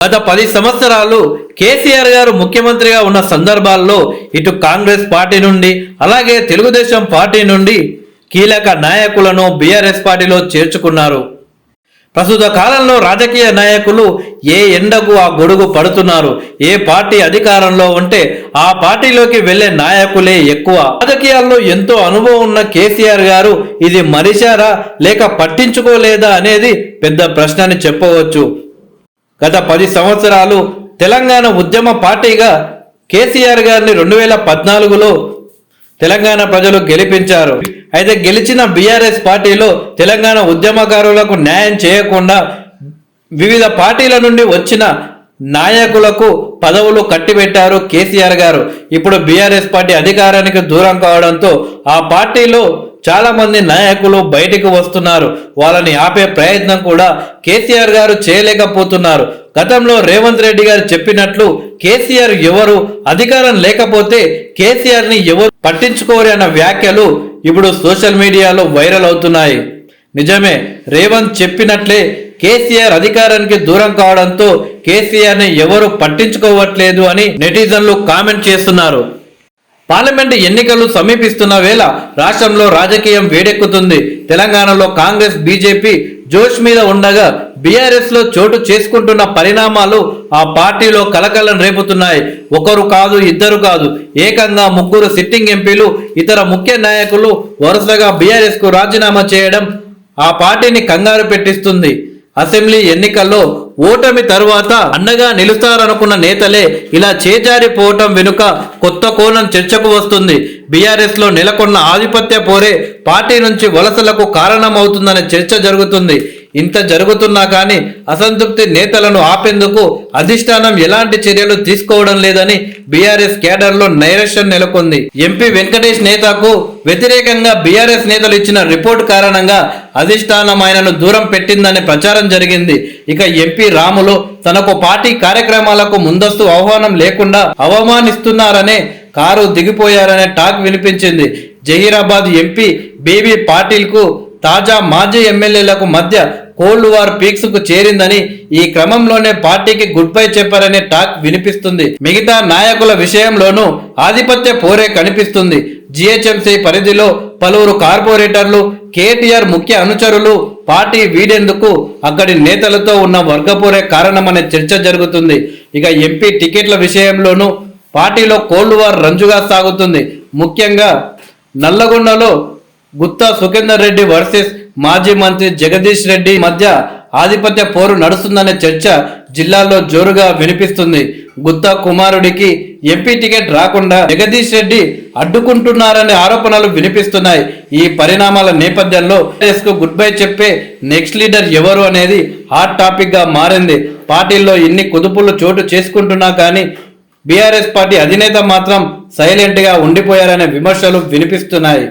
గత 10 సంవత్సరాలు కేసీఆర్ గారు ముఖ్యమంత్రిగా ఉన్న సందర్భాల్లో ఇటు కాంగ్రెస్ పార్టీ నుండి అలాగే తెలుగుదేశం పార్టీ నుండి కీలక నాయకులను బీఆర్ఎస్ పార్టీలో చేర్చుకున్నారు. ప్రస్తుత కాలంలో రాజకీయ నాయకులు ఏ ఎండకు ఆ గొడుగు పడుతున్నారు. ఏ పార్టీ అధికారంలో ఉంటే ఆ పార్టీలోకి వెళ్లే నాయకులే ఎక్కువ. రాజకీయాల్లో ఎంతో అనుభవం ఉన్న కేసీఆర్ గారు ఇది మరిచారా లేక పట్టించుకోలేదా అనేది పెద్ద ప్రశ్న అని చెప్పవచ్చు. గత 10 సంవత్సరాలు తెలంగాణ ఉద్యమ పార్టీగా కేసీఆర్ గారిని 2014లో తెలంగాణ ప్రజలు గెలిపించారు. అయితే గెలిచిన బీఆర్ఎస్ పార్టీలో తెలంగాణ ఉద్యమకారులకు న్యాయం చేయకుండా వివిధ పార్టీల నుండి వచ్చిన నాయకులకు పదవులు కట్టిబెట్టారు కేసీఆర్ గారు. ఇప్పుడు బీఆర్ఎస్ పార్టీ అధికారానికి దూరం కావడంతో ఆ పార్టీలో చాలా మంది నాయకులు బయటికి వస్తున్నారు. వాళ్ళని ఆపే ప్రయత్నం కూడా కేసీఆర్ గారు చేయలేకపోతున్నారు. గతంలో రేవంత్ రెడ్డి గారు చెప్పినట్లు కేసీఆర్ ఎవరు, అధికారం లేకపోతే కేసీఆర్ ని ఎవరు పట్టించుకోరు అన్న వ్యాఖ్యలు ఇప్పుడు సోషల్ మీడియాలో వైరల్ అవుతున్నాయి. నిజమే, రేవంత్ చెప్పినట్లే కేసీఆర్ అధికారానికి దూరం కావడంతో కేసీఆర్ ని ఎవరు పట్టించుకోవట్లేదు అని నెటిజన్లు కామెంట్ చేస్తున్నారు. పార్లమెంటు ఎన్నికలు సమీపిస్తున్న వేళ రాష్ట్రంలో రాజకీయం వేడెక్కుతుంది. తెలంగాణలో కాంగ్రెస్ బీజేపీ జోష్ మీద ఉండగా బీఆర్ఎస్ లో చోటు చేసుకుంటున్న పరిణామాలు ఆ పార్టీలో కలకలం రేపుతున్నాయి. ఒకరు కాదు, ఇద్దరు కాదు, ఏకంగా 3 సిట్టింగ్ ఎంపీలు ఇతర ముఖ్య నాయకులు వరుసగా బీఆర్ఎస్ కు రాజీనామా చేయడం ఆ పార్టీని కంగారు పెట్టిస్తుంది. అసెంబ్లీ ఎన్నికల్లో ఓటమి తరువాత అండగా నిలుస్తారనుకున్న నేతలే ఇలా చేజారిపోవటం వెనుక కొత్త కోణం చర్చకు వస్తుంది. బీఆర్ఎస్ లో నెలకొన్న ఆధిపత్య పోరే పార్టీ నుంచి వలసలకు కారణమవుతుందనే చర్చ జరుగుతుంది. ఇంత జరుగుతున్నా కానీ అసంతృప్తి నేతలను ఆపేందుకు అధిష్టానం ఎలాంటి చర్యలు తీసుకోవడం లేదని బీఆర్ఎస్ కేడర్లో నైరాశ్యం నెలకొంది. ఎంపీ వెంకటేష్ నేతకు వ్యతిరేకంగా బీఆర్ఎస్ నేతలు ఇచ్చిన రిపోర్టు కారణంగా అధిష్టానం ఆయనను దూరం పెట్టిందనే ప్రచారం జరిగింది. ఇక ఎంపీ రాములు తనకు పార్టీ కార్యక్రమాలకు ముందస్తు ఆహ్వానం లేకుండా అవమానిస్తున్నారనే కారు దిగిపోయారనే టాక్ వినిపించింది. జహీరాబాద్ ఎంపీ బేబీ పాటిల్ కు తాజా మాజీ ఎమ్మెల్యేలకు మధ్య కోల్డ్ వార్ పీక్స్ కు చేరిందని, ఈ క్రమంలోనే పార్టీకి గుడ్ బై చెప్పారనే టాక్ వినిపిస్తుంది. మిగతా నాయకుల విషయంలోనూ ఆధిపత్య పోరే కనిపిస్తుంది. జిహెచ్ఎంసీ పరిధిలో పలువురు కార్పొరేటర్లు, కేటీఆర్ ముఖ్య అనుచరులు పార్టీ వీడేందుకు అక్కడి నేతలతో ఉన్న వర్గపోరే కారణమనే చర్చ జరుగుతుంది. ఇక ఎంపీ టికెట్ల విషయంలోనూ పార్టీలో కోల్డ్ వార్ రంజుగా సాగుతుంది. ముఖ్యంగా నల్లగొండలో గుత్తా సుఖేందర్ రెడ్డి వర్సెస్ మాజీ మంత్రి జగదీష్ రెడ్డి మధ్య ఆధిపత్య పోరు నడుస్తుందనే చర్చ జిల్లాలో జోరుగా వినిపిస్తుంది. గుత్తా కుమారుడికి ఎంపీ టికెట్ రాకుండా జగదీష్ రెడ్డి అడ్డుకుంటున్నారనే ఆరోపణలు వినిపిస్తున్నాయి. ఈ పరిణామాల నేపథ్యంలో బీఆర్ఎస్ కు గుడ్ బై చెప్పే నెక్స్ట్ లీడర్ ఎవరు అనేది హాట్ టాపిక్ గా మారింది. పార్టీల్లో ఇన్ని కుదుపులు చోటు చేసుకుంటున్నా కానీ బీఆర్ఎస్ పార్టీ అధినేత మాత్రం సైలెంట్ గా ఉండిపోయారనే విమర్శలు వినిపిస్తున్నాయి.